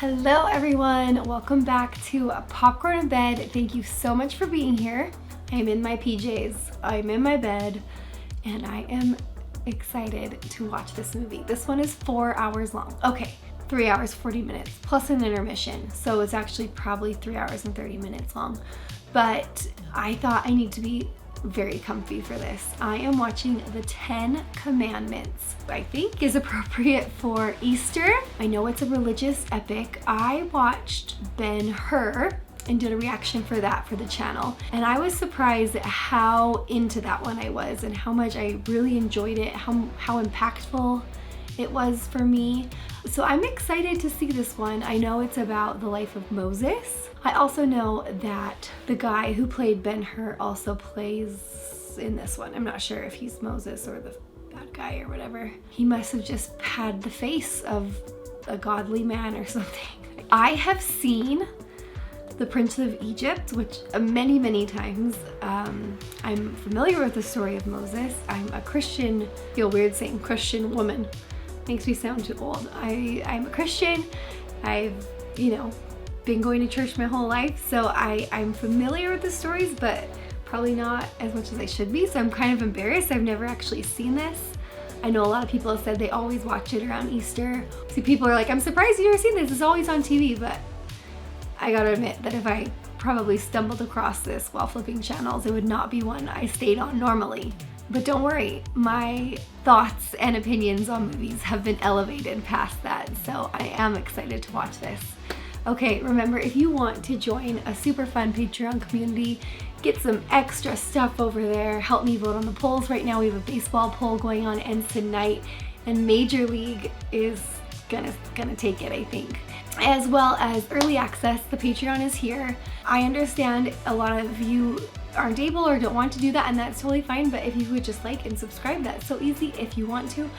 Hello everyone, welcome back to Popcorn in Bed. Thank you so much for being here. I'm in my PJs, I'm in my bed, and I am excited to watch this movie. This one is 4 hours long. Okay, 3 hours, 40 minutes, plus an intermission. So it's actually probably 3 hours and 30 minutes long. But I thought I need to be very comfy for this. I am watching the 10 Commandments. I think is appropriate for Easter. I know it's a religious epic. I watched Ben-Hur and did a reaction for that for the channel. And I was surprised at how into that one I was and how much I really enjoyed it, how impactful it was for me. So I'm excited to see this one. I know it's about the life of Moses. I also know that the guy who played Ben-Hur also plays in this one. I'm not sure if he's Moses or the bad guy or whatever. He must have just had the face of a godly man or something. I have seen The Prince of Egypt, which many times. I'm familiar with the story of Moses. I'm a Christian, feel weird saying Christian woman. Makes me sound too old. I'm a Christian. I've, been going to church my whole life, so I'm familiar with the stories, but probably not as much as I should be, so I'm kind of embarrassed. I've never actually seen this. I know a lot of people have said they always watch it around Easter. See, people are like, I'm surprised you've never seen this. It's always on TV, but I gotta admit that if I probably stumbled across this while flipping channels, it would not be one I stayed on normally. But don't worry, my thoughts and opinions on movies have been elevated past that, so I am excited to watch this. Okay, remember, if you want to join a super fun Patreon community, get some extra stuff over there, help me vote on the polls. Right now we have a baseball poll going on, ends tonight, and Major League is gonna take it, I think. As well as early access, the Patreon is here. I understand a lot of you aren't able or don't want to do that, and that's totally fine, but if you would just like and subscribe, that's so easy if you want to,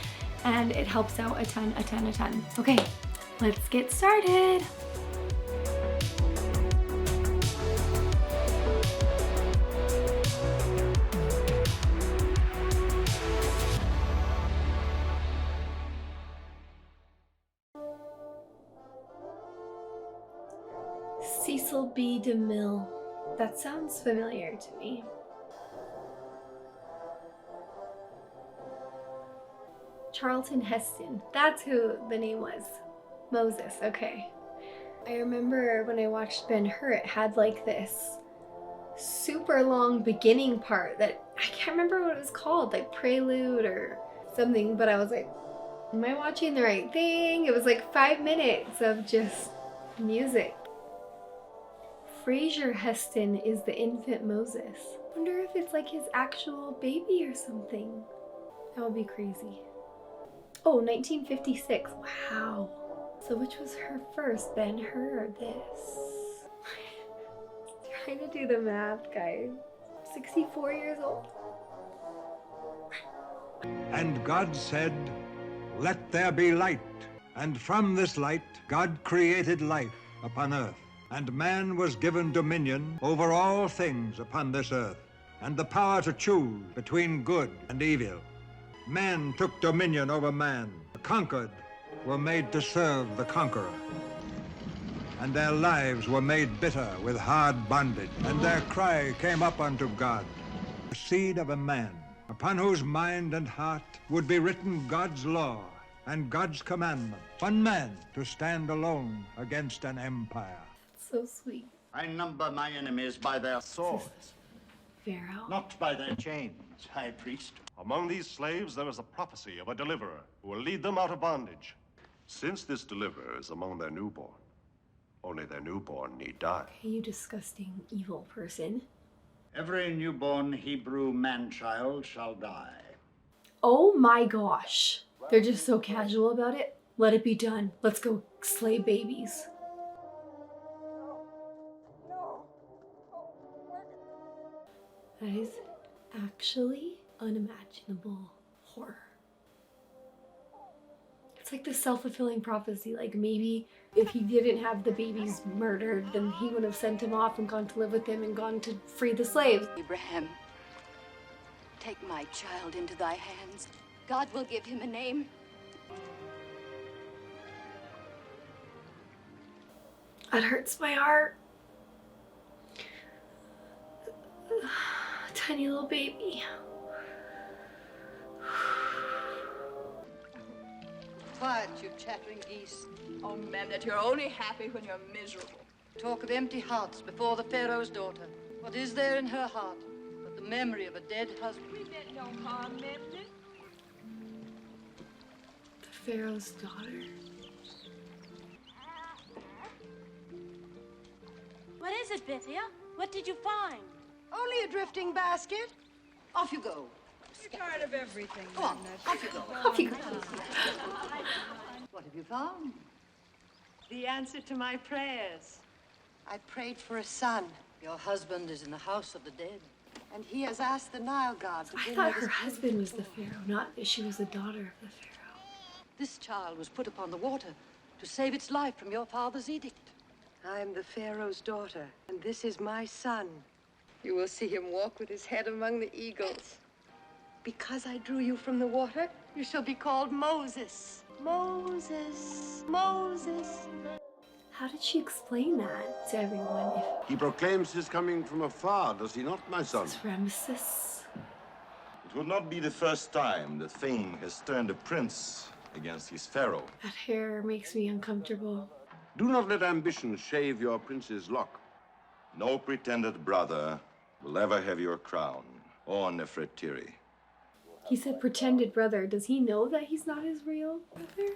and it helps out a ton. Okay, let's get started. Cecil B. DeMille. That sounds familiar to me. Charlton Heston. That's who the name was. Moses, okay. I remember when I watched Ben-Hur, it had like this super long beginning part that I can't remember what it was called, like prelude or something, but I was like, am I watching the right thing? It was like 5 minutes of just music. Fraser Heston is the infant Moses. I wonder if it's like his actual baby or something. That would be crazy. Oh, 1956. Wow. So which was her first, Ben-Hur or this? Trying to do the math, guys. 64 years old. And God said, "Let there be light." And from this light, God created life upon earth. And man was given dominion over all things upon this earth, and the power to choose between good and evil. Man took dominion over man. The conquered were made to serve the conqueror. And their lives were made bitter with hard bondage. And their cry came up unto God, the seed of a man, upon whose mind and heart would be written God's law and God's commandment. One man to stand alone against an empire. So sweet. I number my enemies by their swords, Pharaoh. not by their chains, high priest. Among these slaves there is a prophecy of a deliverer who will lead them out of bondage. Since this deliverer is among their newborn, only their newborn need die. Okay, you disgusting evil person. Every newborn Hebrew man-child shall die. Oh my gosh. They're just so casual about it. Let it be done. Let's go slay babies. That is actually unimaginable horror. It's like the self-fulfilling prophecy. Like maybe if he didn't have the babies murdered, then he would have sent him off and gone to live with him and gone to free the slaves. Abraham, take my child into thy hands. God will give him a name. That hurts my heart. Tiny little baby. Quiet, you chattering geese. Oh, ma'am, that you're only happy when you're miserable. Talk of empty hearts before the Pharaoh's daughter. What is there in her heart but the memory of a dead husband? We meant no harm, ma'am. The Pharaoh's daughter? What is it, Bithia? What did you find? Only a drifting basket. Off you go. You're tired of everything, Go on, off you go. Off you go. What have you found? The answer to my prayers. I prayed for a son. Your husband is in the house of the dead. And he has asked the Nile god to I bring thought her her this husband was the Pharaoh, not that she was the daughter of the Pharaoh. This child was put upon the water to save its life from your father's edict. I'm the Pharaoh's daughter, and this is my son. You will see him walk with his head among the eagles. Because I drew you from the water, you shall be called Moses. Moses, Moses. How did she explain that to everyone? He proclaims his coming from afar, does he not, my son? If it's Ramesses. It will not be the first time that fame has turned a prince against his pharaoh. That hair makes me uncomfortable. Do not let ambition shave your prince's lock. No pretended brother will ever have your crown or Nefertiti. He said pretended brother. Does he know that he's not his real brother?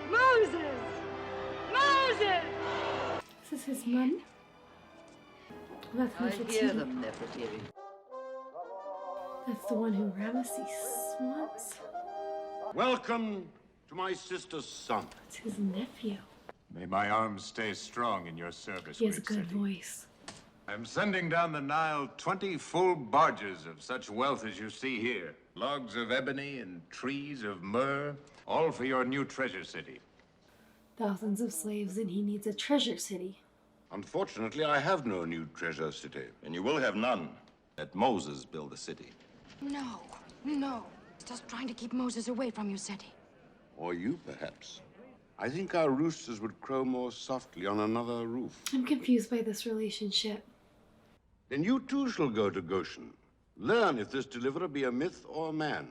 Moses! Moses! This is his mom? That's I hear Nefertiti. them, Nefertiti. That's the one who Ramesses wants. Welcome to my sister's son. It's his nephew. May my arms stay strong in your service, He has a great good city. voice. I'm sending down the Nile 20 full barges of such wealth as you see here. Logs of ebony and trees of myrrh, all for your new treasure city. Thousands of slaves, and he needs a treasure city. Unfortunately, I have no new treasure city. And you will have none. Let Moses build the city. No, no. It's just trying to keep Moses away from your city. Or you, perhaps. I think our roosters would crow more softly on another roof. I'm confused by this relationship. Then you too shall go to Goshen. Learn if this deliverer be a myth or a man.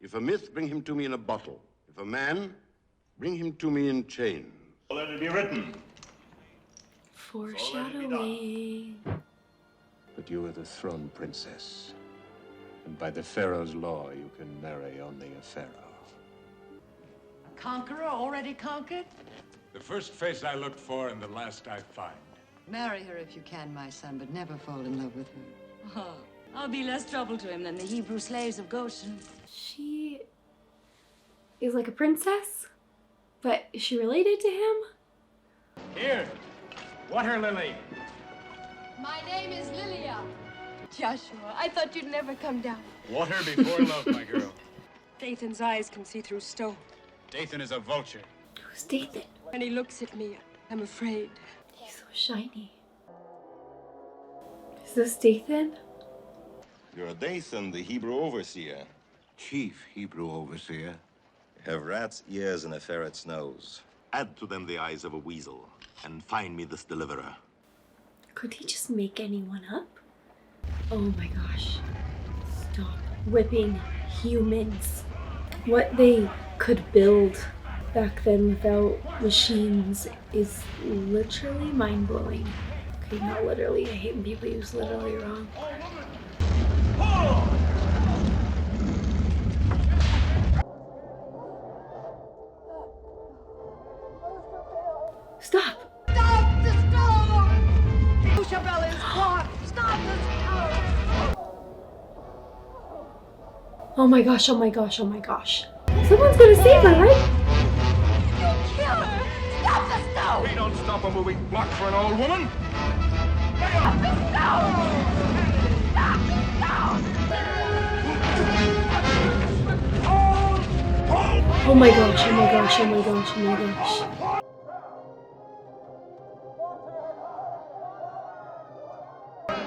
If a myth, bring him to me in a bottle. If a man, bring him to me in chains. Let it be written. Foreshadowing. But you are the throne princess. And by the Pharaoh's law, you can marry only a Pharaoh. Conqueror already conquered? The first face I look for and the last I find. Marry her if you can, my son, but never fall in love with her. Oh, I'll be less trouble to him than the Hebrew slaves of Goshen. She is like a princess, but is she related to him? Here, water lily. My name is Lilia. Joshua, I thought you'd never come down. Water before love, my girl. Dathan's eyes can see through stone. Dathan is a vulture. Who's Dathan? When he looks at me, I'm afraid. He's so shiny. Is this Dathan? You're Dathan, the Hebrew overseer. Chief Hebrew overseer. You have rat's ears and a ferret's nose. Add to them the eyes of a weasel, and find me this deliverer. Could he just make anyone up? Oh my gosh. Stop whipping humans. What they could build back then without machines is literally mind-blowing. Okay, not literally. I hate when people use literally wrong. Stop! Stop the storm! Ushabel is caught! Stop the storm! Oh my gosh, oh my gosh, oh my gosh. Someone's gonna save her, right? You'll kill her! Stop the stone! We don't stop a moving block for an old woman. Stop the stone! Stop the stone! Oh my gosh, oh my gosh, oh my gosh, oh my gosh.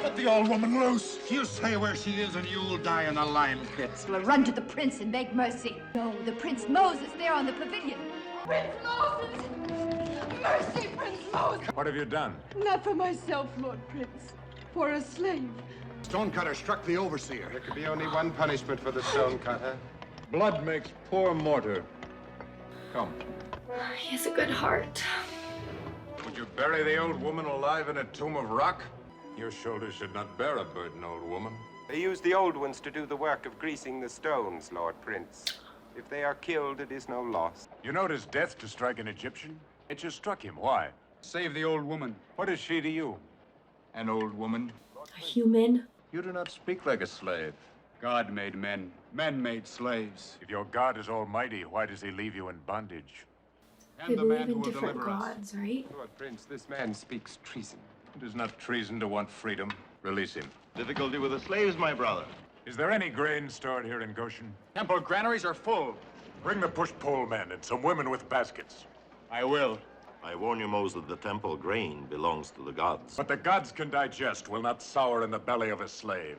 Let the old woman loose. You say where she is and you'll die in the lion pit. We'll run to the prince and beg mercy. No, the Prince Moses there on the pavilion. Prince Moses! Mercy, Prince Moses! What have you done? Not for myself, Lord Prince. For a slave. Stonecutter struck the overseer. There could be only one punishment for the stonecutter. Blood makes poor mortar. Come. He has a good heart. Would you bury the old woman alive in a tomb of rock? Your shoulders should not bear a burden, old woman. They use the old ones to do the work of greasing the stones, Lord Prince. If they are killed, it is no loss. You know it is death to strike an Egyptian? It just struck him. Why? Save the old woman. What is she to you? An old woman? A human. You do not speak like a slave. God made men. Men made slaves. If your God is almighty, why does he leave you in bondage? They believe in different gods, right? Lord Prince, this man speaks treason. It is not treason to want freedom. Release him. Difficulty with the slaves, my brother. Is there any grain stored here in Goshen? Temple granaries are full. Bring the push-pole men and some women with baskets. I will. I warn you, Moses, the temple grain belongs to the gods. What the gods can digest will not sour in the belly of a slave.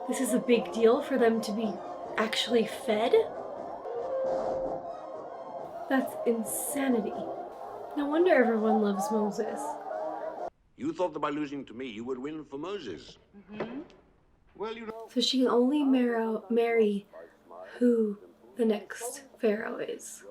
This is a big deal for them to be actually fed? That's insanity. No wonder everyone loves Moses. You thought that by losing to me, you would win for Moses. Mm-hmm. Well, you know... So she can only marry who the next pharaoh is.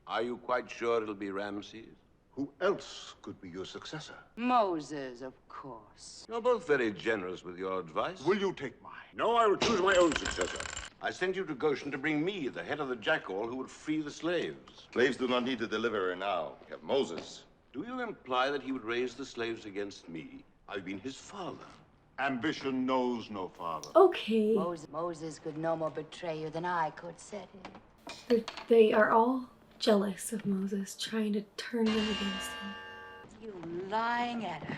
Are you quite sure it'll be Ramses? Who else could be your successor? Moses, of course. You're both very generous with your advice. Will you take mine? No, I will choose my own successor. I sent you to Goshen to bring me, the head of the jackal, who would free the slaves. Slaves do not need a deliverer now. We have Moses. Do you imply that he would raise the slaves against me? I've been his father. Ambition knows no father. Okay. Moses could no more betray you than I could, Seti. They are all jealous of Moses, trying to turn them against him. You lying adder.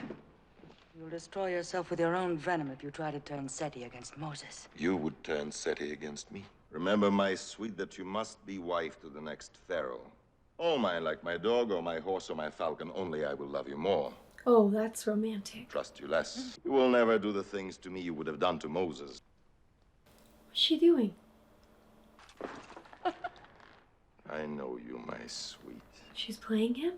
You'll destroy yourself with your own venom if you try to turn Seti against Moses. You would turn Seti against me. Remember, my sweet, that you must be wife to the next pharaoh. All mine, like my dog or my horse or my falcon, only I will love you more. Oh, that's romantic. Trust you less. You will never do the things to me you would have done to Moses. What's she doing? I know you, my sweet. She's playing him?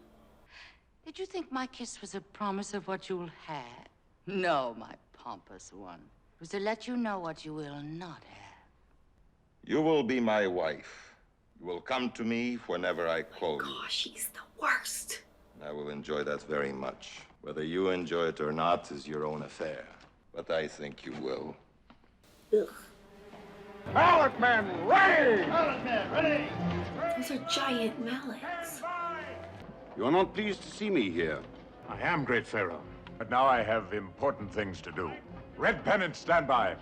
Did you think my kiss was a promise of what you'll have? No, my pompous one. It was to let you know what you will not have. You will be my wife. You will come to me whenever I call you. Gosh, she's the worst. I will enjoy that very much. Whether you enjoy it or not is your own affair. But I think you will. Ugh. Mallet men, ready! Mallet men, ready! Those are giant mallets. You are not pleased to see me here. I am, great pharaoh. But now I have important things to do. Red Pennant, stand by.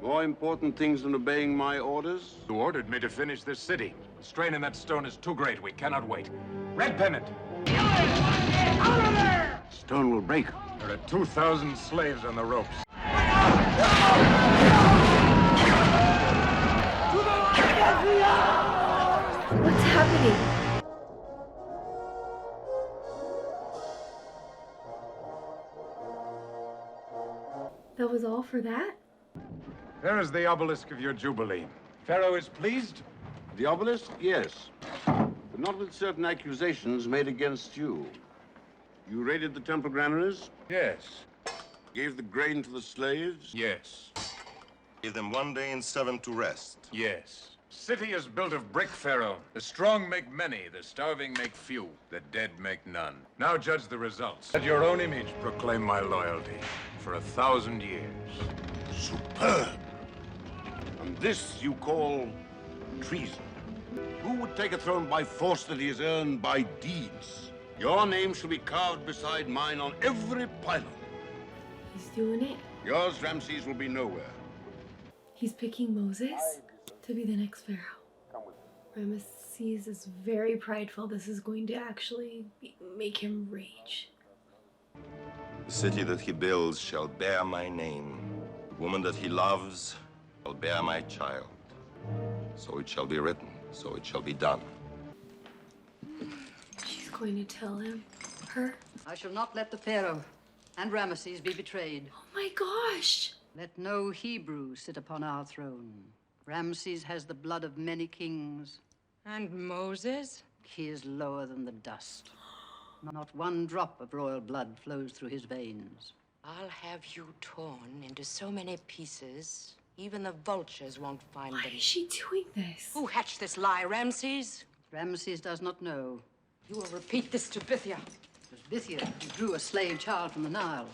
More important things than obeying my orders? You ordered me to finish this city. The strain in that stone is too great. We cannot wait. Red Pennant! Out of there! Stone will break. There are 2,000 slaves on the ropes. What's happening? That was all for that? There is the obelisk of your jubilee. Pharaoh is pleased? The obelisk? Yes. But not with certain accusations made against you. You raided the temple granaries? Yes. Gave the grain to the slaves? Yes. Give them 1 day and 7 to rest. Yes. City is built of brick, Pharaoh. The strong make many, the starving make few, the dead make none. Now judge the results. Let your own image proclaim my loyalty for 1,000 years. Superb. And this you call treason. Who would take a throne by force that he has earned by deeds? Your name shall be carved beside mine on every pylon. He's doing it. Yours, Ramses, will be nowhere. He's picking Moses to be the next pharaoh. Ramesses is very prideful. This is going to actually make him rage. The city that he builds shall bear my name. The woman that he loves shall bear my child. So it shall be written, so it shall be done. She's going to tell him, her. I shall not let the pharaoh and Ramesses be betrayed. Oh my gosh! Let no Hebrew sit upon our throne. Ramses has the blood of many kings. And Moses? He is lower than the dust. Not one drop of royal blood flows through his veins. I'll have you torn into so many pieces, even the vultures won't find them. Why is she doing this? Who hatched this lie, Ramses? Ramses does not know. You will repeat this to Bithia. It was Bithia who drew a slave child from the Nile,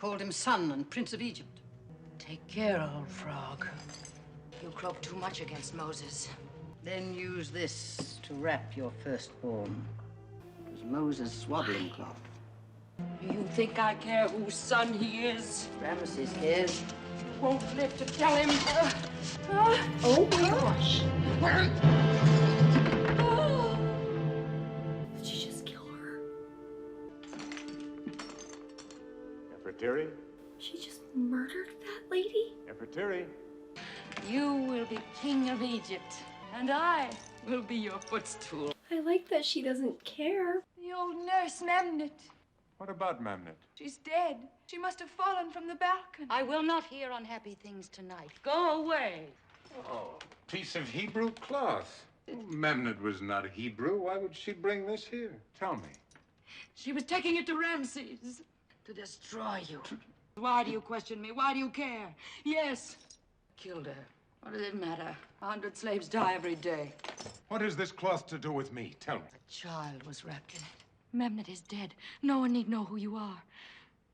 called him son and prince of Egypt. Take care, old frog. You croak too much against Moses. Then use this to wrap your firstborn. It was Moses' swaddling cloth. You think I care whose son he is? Ramses cares. Won't live to tell him. Oh my gosh. Did she just kill her? Nefertiri? She just murdered that lady? Nefertiri? You will be king of Egypt, and I will be your footstool. I like that she doesn't care. The old nurse, Memnet. What about Memnet? She's dead. She must have fallen from the balcony. I will not hear unhappy things tonight. Go away. Oh, piece of Hebrew cloth. Memnet was not Hebrew. Why would she bring this here? Tell me. She was taking it to Ramses to destroy you. Why do you question me? Why do you care? Yes, killed her. What does it matter? 100 slaves die every day. What has this cloth to do with me? Tell me. A child was wrapped in it. Memnet is dead. No one need know who you are.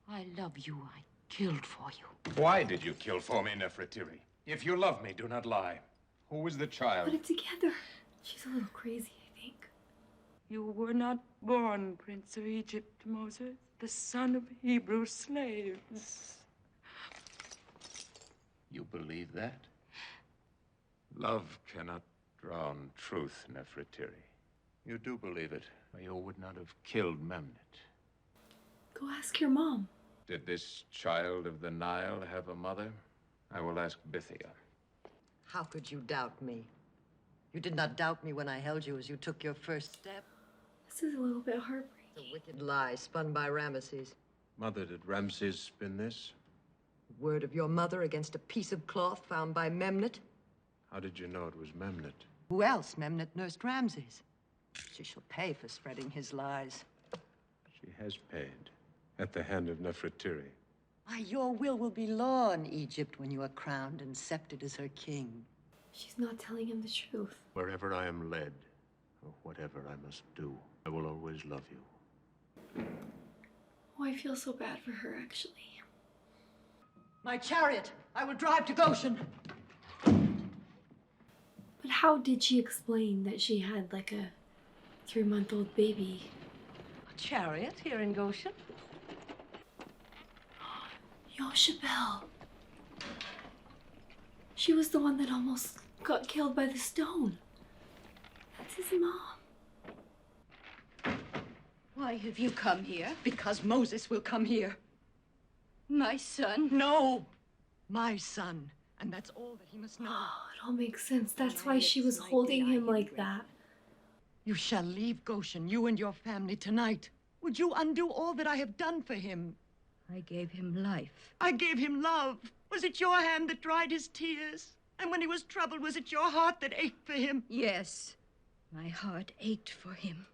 I love you. I killed for you. Why did you kill for me, Nefertiri? If you love me, do not lie. Who was the child? Put it together. She's a little crazy, I think. You were not born Prince of Egypt, Moses, the son of Hebrew slaves. You believe that? Love cannot drown truth, Nefertiri. You do believe it, or you would not have killed Memnet. Go ask your mom. Did this child of the Nile have a mother? I will ask Bithia. How could you doubt me? You did not doubt me when I held you as you took your first step. This is a little bit heartbreaking. The wicked lie spun by Ramesses. Mother, did Ramses spin this? Word of your mother against a piece of cloth found by Memnet. How did you know it was Memnet? Who else? Memnet nursed Ramses. She shall pay for spreading his lies. She has paid. At the hand of Nefertiri. Why, your will be law in Egypt when you are crowned and sceptered as her king. She's not telling him the truth. Wherever I am led, or whatever I must do, I will always love you. Oh, I feel so bad for her, actually. My chariot! I will drive to Goshen! But how did she explain that she had like a 3-month-old baby? A chariot here in Goshen? Yoshabel. She was the one that almost got killed by the stone. That's his mom. Why have you come here? Because Moses will come here. My son? No! My son. And that's all that he must know. Oh, it all makes sense. That's why she was holding him like that. You shall leave Goshen, you and your family, tonight. Would you undo all that I have done for him? I gave him life. I gave him love. Was it your hand that dried his tears? And when he was troubled, was it your heart that ached for him? Yes, my heart ached for him.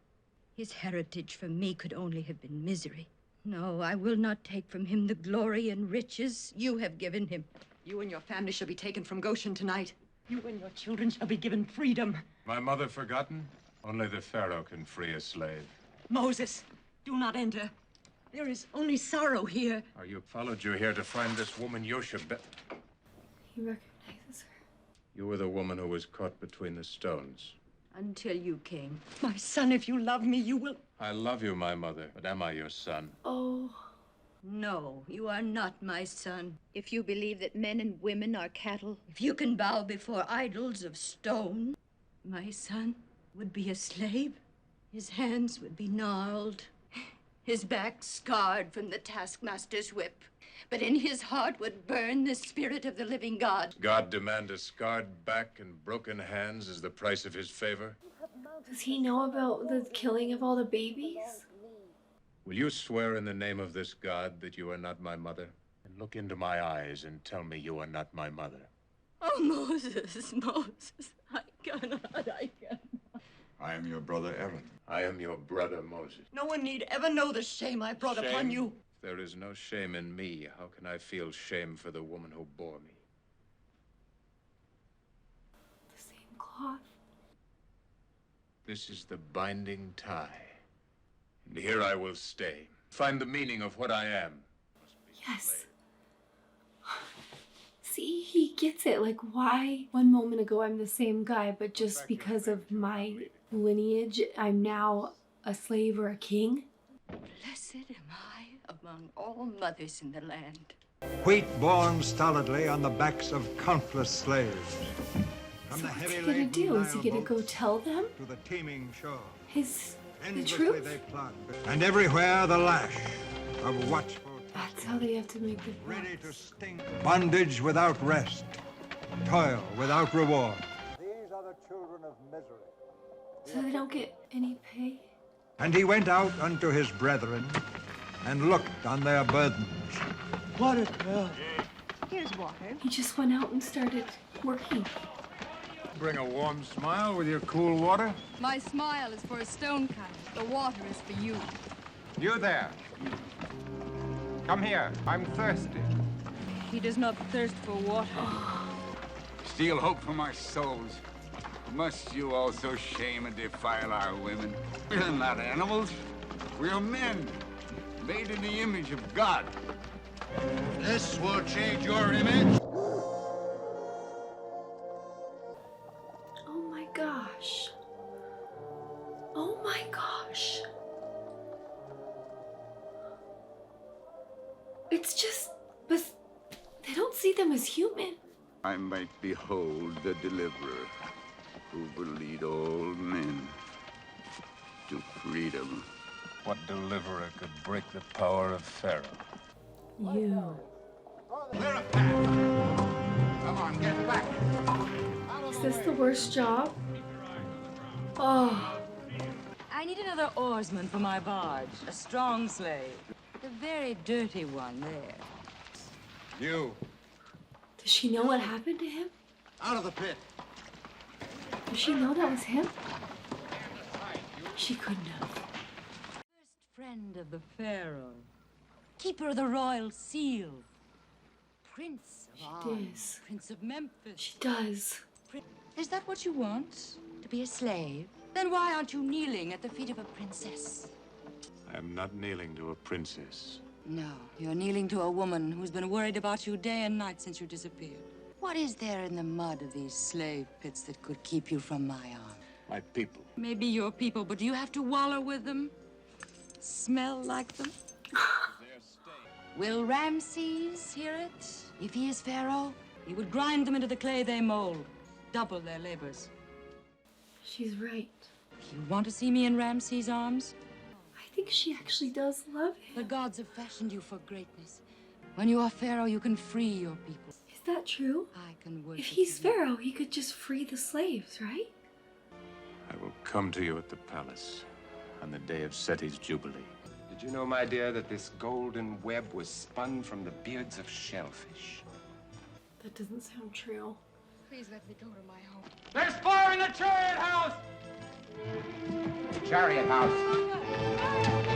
His heritage from me could only have been misery. No, I will not take from him the glory and riches you have given him. You and your family shall be taken from Goshen tonight. You and your children shall be given freedom. My mother forgotten? Only the Pharaoh can free a slave. Moses, do not enter. There is only sorrow here. You followed you here to find this woman, Yoshabel. He recognizes her. You were the woman who was caught between the stones. Until you came. My son, if you love me, you will... I love you, my mother, but am I your son? Oh. No, you are not my son. If you believe that men and women are cattle, if you can bow before idols of stone, my son would be a slave. His hands would be gnarled, his back scarred from the taskmaster's whip. But in his heart would burn the spirit of the living God. God demand a scarred back and broken hands as the price of his favor? Does he know about the killing of all the babies? Will you swear in the name of this God that you are not my mother? And look into my eyes and tell me you are not my mother. Oh, Moses, Moses, I cannot. I am your brother Aaron. I am your brother Moses. No one need ever know the shame I brought upon you. If there is no shame in me, how can I feel shame for the woman who bore me? The same cloth. This is the binding tie. And here I will stay. Find the meaning of what I am. Yes. See, he gets it. Like, why 1 moment ago I'm the same guy, but just because of my lineage, I'm now a slave or a king? Blessed am I among all mothers in the land. Wheat borne stolidly on the backs of countless slaves. From So the what's he heavy gonna laden do? Is he Nile gonna go boats tell them to the teeming shore? the Endlessly truth? they plod, and everywhere the lash of watchful That's how they have to make the ready to sting. Bondage without rest, toil without reward. These are the children of misery. So they don't get any pay? And he went out unto his brethren and looked on their burdens. What a hell. Here's water. He just went out and started working. Bring a warm smile with your cool water. My smile is for a stonecutter. The water is for you. You there. Come here. I'm thirsty. He does not thirst for water. Steal hope from our souls. Must you also shame and defile our women? We're not animals. We're men, made in the image of God. This will change your image. Oh my gosh. Oh my gosh. It's just, but they don't see them as human. I might behold the deliverer who will lead all men to freedom. What deliverer could break the power of Pharaoh? You. Clear a path. Come on, get back. Is this the worst job? Oh. I need another oarsman for my barge. A strong slave. The very dirty one there. You. Does she know what happened to him? Out of the pit. Does she know that was him? She couldn't have. First friend of the Pharaoh. Keeper of the royal seal. Prince of arms. does. Prince of Memphis. She does. Is that what you want? To be a slave? Then why aren't you kneeling at the feet of a princess? I am not kneeling to a princess. No, you're kneeling to a woman who's been worried about you day and night since you disappeared. What is there in the mud of these slave pits that could keep you from my arm? My people. Maybe your people, but do you have to wallow with them? Smell like them? Will Ramses hear it? If he is Pharaoh, he would grind them into the clay they mold, double their labors. She's right. You want to see me in Ramses' arms? I think she actually does love him. The gods have fashioned you for greatness. When you are Pharaoh, you can free your people. Is that true? I can worship If he's you. Pharaoh, he could just free the slaves, right? I will come to you at the palace on the day of Seti's Jubilee. Did you know, my dear, that this golden web was spun from the beards of shellfish? That doesn't sound true. Please let me go to my home. There's fire in the chariot house! Chariot house.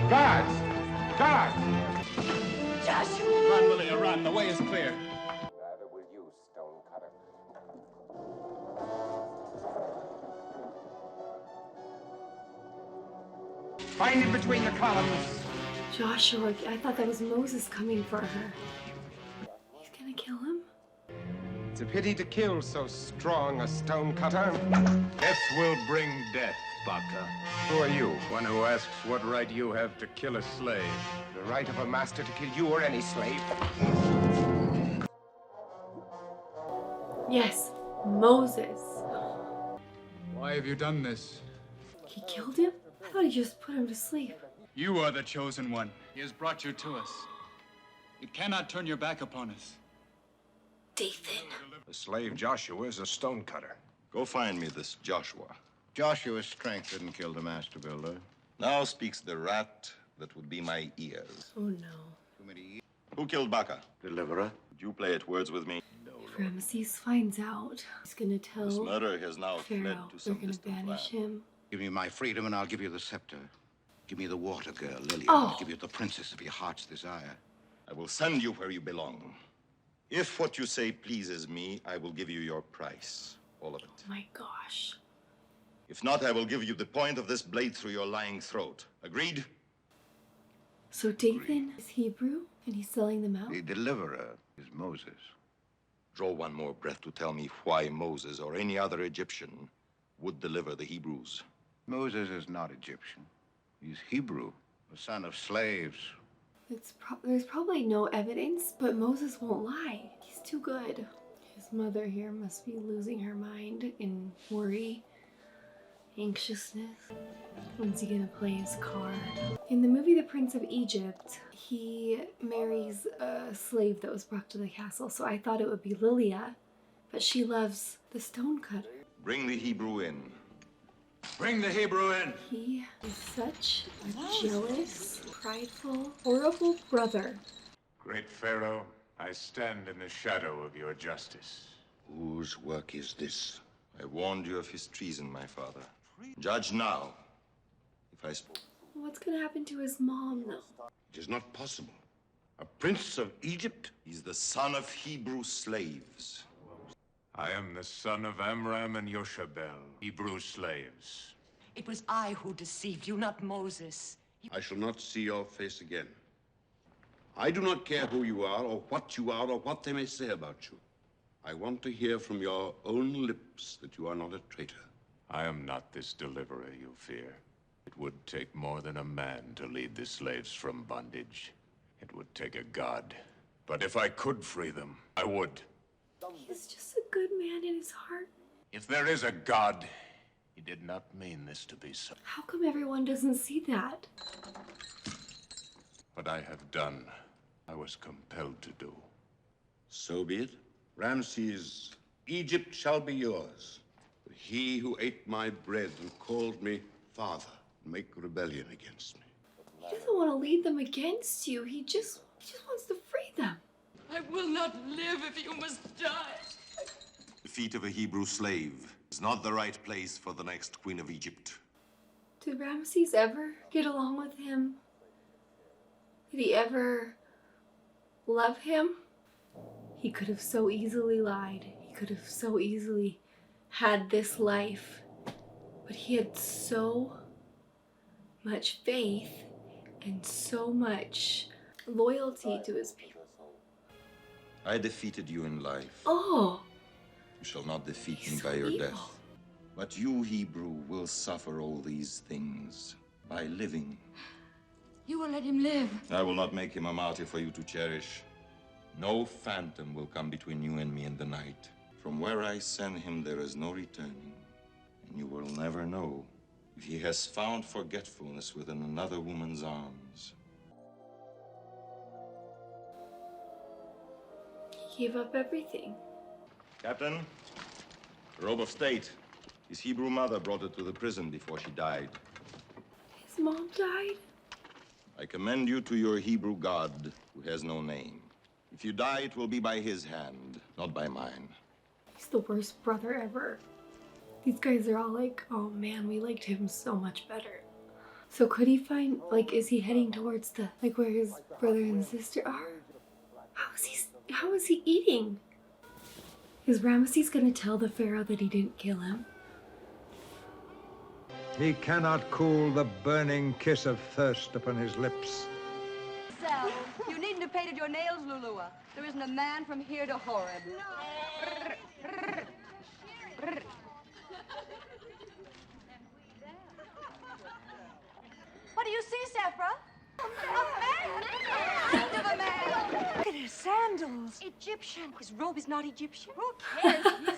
Guards! Guards! Joshua! Run, Lilia, run. The way is clear. Neither will you, stonecutter. Find him between the columns. Joshua, I thought that was Moses coming for her. He's gonna kill him? It's a pity to kill so strong a stonecutter. Death will bring death, Baka. Who are you? One who asks what right you have to kill a slave. The right of a master to kill you or any slave. Yes, Moses. Why have you done this? He killed him? I thought he just put him to sleep. You are the chosen one. He has brought you to us. You cannot turn your back upon us. Dathan. The slave Joshua is a stonecutter. Go find me this Joshua. Joshua's strength didn't kill the master builder. Now speaks the rat that would be my ears. Oh no. Too many. Who killed Baka? Deliverer? Did you play at words with me? If Ramses finds out, he's gonna tell This murder has now fled Pharaoh to they're some gonna distant banish land. him. Give me my freedom and I'll give you the scepter. Give me the water girl, Lilia. Oh. I'll give you the princess of your heart's desire. I will send you where you belong. If what you say pleases me, I will give you your price. All of it. Oh my gosh. If not, I will give you the point of this blade through your lying throat. Agreed? So Dathan is Hebrew and he's selling them out? The deliverer is Moses. Draw one more breath to tell me why Moses or any other Egyptian would deliver the Hebrews. Moses is not Egyptian. He's Hebrew, the son of slaves. There's probably no evidence, but Moses won't lie. He's too good. His mother here must be losing her mind in worry, anxiousness. When's he gonna play his card? In the movie The Prince of Egypt, he marries a slave that was brought to the castle, so I thought it would be Lilia, but she loves the stonecutter. Bring the Hebrew in. Bring the Hebrew in. He is such a jealous, prideful, horrible brother. Great Pharaoh, I stand in the shadow of your justice. Whose work is this? I warned you of his treason, my father. Judge now. If I spoke. What's gonna happen to his mom, though? It is not possible. A prince of Egypt? He's the son of Hebrew slaves. I am the son of Amram and Yoshabel, Hebrew slaves. It was I who deceived you, not Moses. I shall not see your face again. I do not care who you are, or what they may say about you. I want to hear from your own lips that you are not a traitor. I am not this deliverer you fear. It would take more than a man to lead the slaves from bondage. It would take a god. But if I could free them, I would. He's just a good man in his heart. If there is a god, he did not mean this to be so. How come everyone doesn't see that? What I have done, I was compelled to do. So be it. Ramses, Egypt shall be yours. But he who ate my bread and called me father make rebellion against me. He doesn't want to lead them against you. He just wants to free them. I will not live if you must die. The feet of a Hebrew slave is not the right place for the next queen of Egypt. Did Ramses ever get along with him? Did he ever love him? He could have so easily lied. He could have so easily had this life. But he had so much faith and so much loyalty to his people. I defeated you in life. Oh! You shall not defeat me by your death. But you, Hebrew, will suffer all these things by living. You will let him live. I will not make him a martyr for you to cherish. No phantom will come between you and me in the night. From where I send him, there is no returning. And you will never know if he has found forgetfulness within another woman's arms. He gave up everything. Captain, the robe of state. His Hebrew mother brought it to the prison before she died. His mom died? I commend you to your Hebrew God, who has no name. If you die, it will be by his hand, not by mine. He's the worst brother ever. These guys are all like, oh man, we liked him so much better. So could he find, like, is he heading towards the, like, where his brother and sister are? How is he eating? Is Ramesses gonna tell the Pharaoh that he didn't kill him? He cannot cool the burning kiss of thirst upon his lips. Sal, you needn't have painted your nails, Lulua. There isn't a man from here to Horeb. What do you see, Sephra? A man! Kind of a man! Look at his sandals. Egyptian. His robe is not Egyptian. Who cares? He's a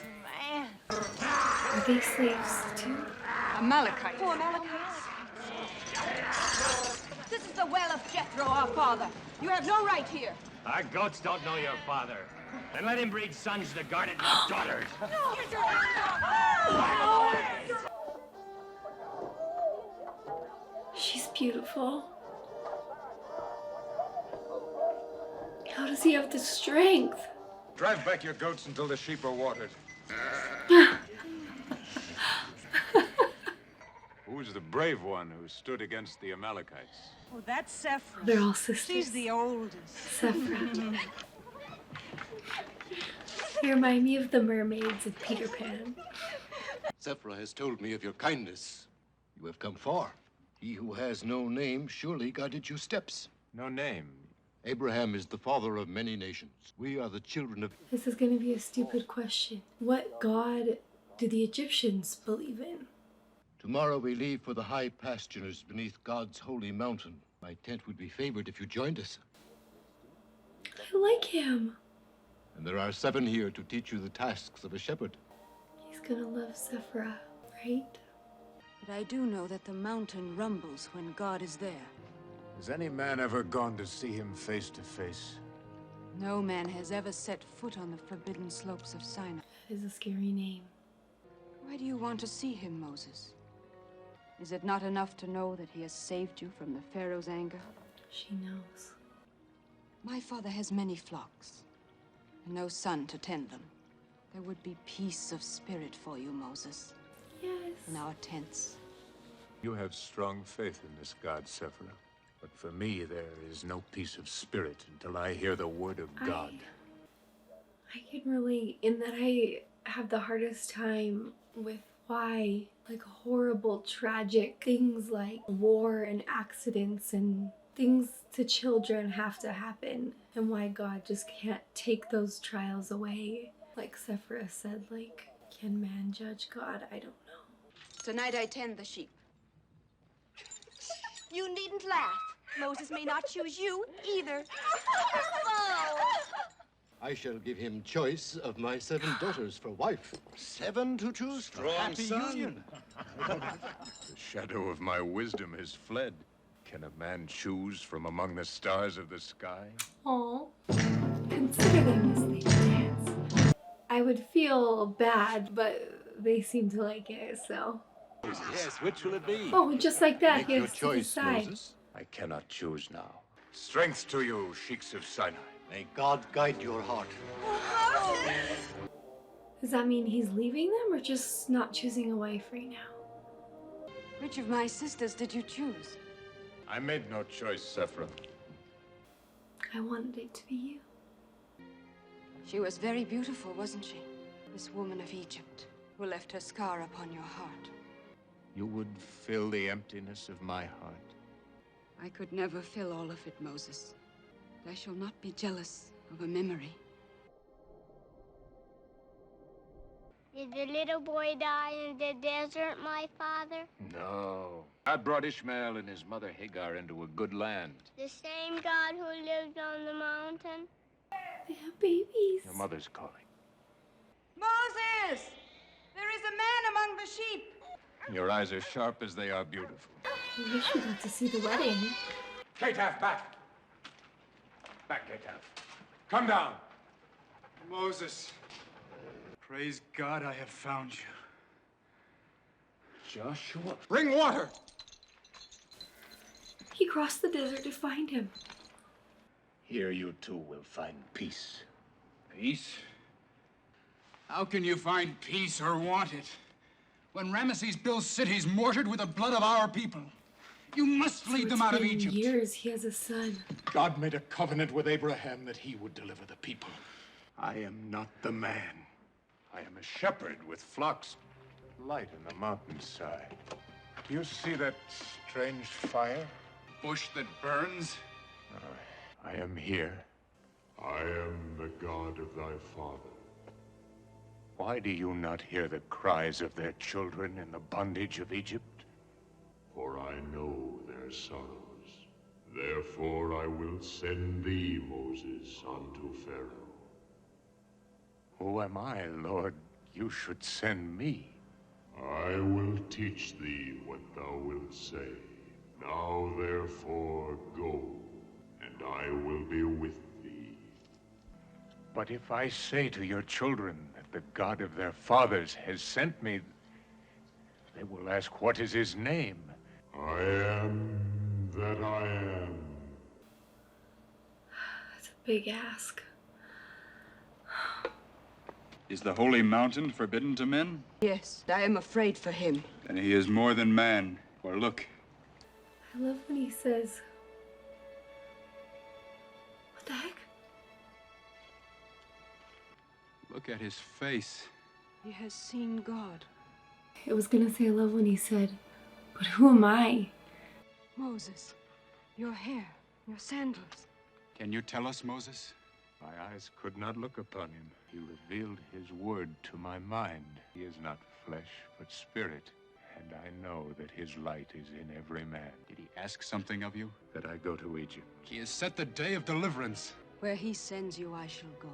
man. Are they slaves too? Amalekites. Poor Amalekites. This is the well of Jethro, our father. You have no right here. Our goats don't know your father. Then let him breed sons to guard it, not daughters. She's beautiful. How does he have the strength? Drive back your goats until the sheep are watered. was the brave one who stood against the Amalekites. Oh, that's Sephra. They're all sisters. She's the oldest. Sephra. You remind me of the mermaids of Peter Pan. Sephra has told me of your kindness. You have come far. He who has no name surely guided your steps. No name? Abraham is the father of many nations. We are the children of... This is going to be a stupid question. What god do the Egyptians believe in? Tomorrow we leave for the high pastures beneath God's holy mountain. My tent would be favored if you joined us. I like him. And there are 7 here to teach you the tasks of a shepherd. He's gonna love Sephra, right? But I do know that the mountain rumbles when God is there. Has any man ever gone to see him face to face? No man has ever set foot on the forbidden slopes of Sinai. That is a scary name. Why do you want to see him, Moses? Is it not enough to know that he has saved you from the Pharaoh's anger? She knows. My father has many flocks, and no son to tend them. There would be peace of spirit for you, Moses. Yes. In our tents. You have strong faith in this god, Sephra. But for me, there is no peace of spirit until I hear the word of God. I can relate in that I have the hardest time with why, like, horrible, tragic things like war and accidents and things to children have to happen, and why God just can't take those trials away. Like Sephra said, like, can man judge God? I don't know. Tonight I tend the sheep. You needn't laugh. Moses may not choose you either. I shall give him choice of my 7 daughters for wife. 7 to choose from. Happy union. The shadow of my wisdom has fled. Can a man choose from among the stars of the sky? Aw, consider them as they dance. I would feel bad, but they seem to like it, so. Yes, which will it be? Oh, just like that, Make he your has to choice, decide. Moses. I cannot choose now. Strength to you, sheiks of Sinai. May God guide your heart. Does that mean he's leaving them or just not choosing a wife right now? Which of my sisters did you choose? I made no choice, Sephra. I wanted it to be you. She was very beautiful, wasn't she? This woman of Egypt, who left her scar upon your heart. You would fill the emptiness of my heart. I could never fill all of it, Moses. I shall not be jealous of a memory. Did the little boy die in the desert, my father? No. God brought Ishmael and his mother Hagar into a good land. The same God who lived on the mountain? They have babies. Your mother's calling. Moses! There is a man among the sheep. Your eyes are sharp as they are beautiful. I wish we got to see the wedding. Ketaf, back! Back, Ketaf. Come down. Moses, praise God I have found you. Joshua, bring water! He crossed the desert to find him. Here you two will find peace. Peace? How can you find peace or want it when Ramesses builds cities mortared with the blood of our people? You must lead them out of Egypt. Years he has a son. God made a covenant with Abraham that he would deliver the people. I am not the man. I am a shepherd with flocks light in the mountainside. Do you see that strange fire? Bush that burns? I am here. I am the God of thy father. Why do you not hear the cries of their children in the bondage of Egypt? For I know their sorrows. Therefore I will send thee, Moses, unto Pharaoh. Who am I, Lord? You should send me. I will teach thee what thou wilt say. Now therefore go, and I will be with thee. But if I say to your children that the God of their fathers has sent me, they will ask, what is his name? I am that I am. That's a big ask. Is the holy mountain forbidden to men? Yes, I am afraid for him. And he is more than man. Or look. I love when he says, what the heck? Look at his face. He has seen God. I was gonna say I love when he said, but who am I? Moses, your hair, your sandals. Can you tell us, Moses? My eyes could not look upon him. He revealed his word to my mind. He is not flesh, but spirit. And I know that his light is in every man. Did he ask something of you? That I go to Egypt. He has set the day of deliverance. Where he sends you, I shall go.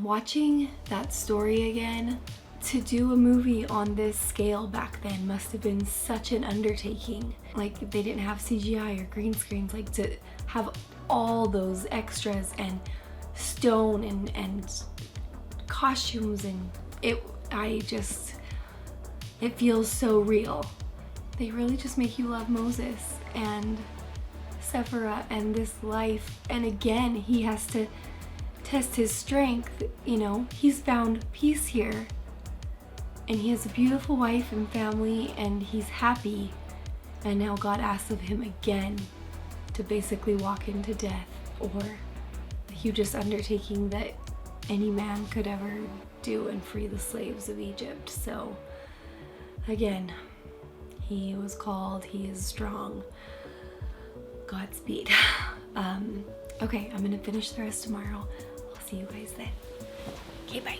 Watching that story again, to do a movie on this scale back then must have been such an undertaking. Like, they didn't have CGI or green screens. Like, to have all those extras and stone and costumes, and it feels so real. They really just make you love Moses and Sephora and this life. And again, he has to test his strength. You know, he's found peace here, and he has a beautiful wife and family, and he's happy. And now God asks of him again to basically walk into death, or the hugest undertaking that any man could ever do, and free the slaves of Egypt. So again, he was called, he is strong. Godspeed. Okay, I'm gonna finish the rest tomorrow. I'll see you guys then. Okay, bye.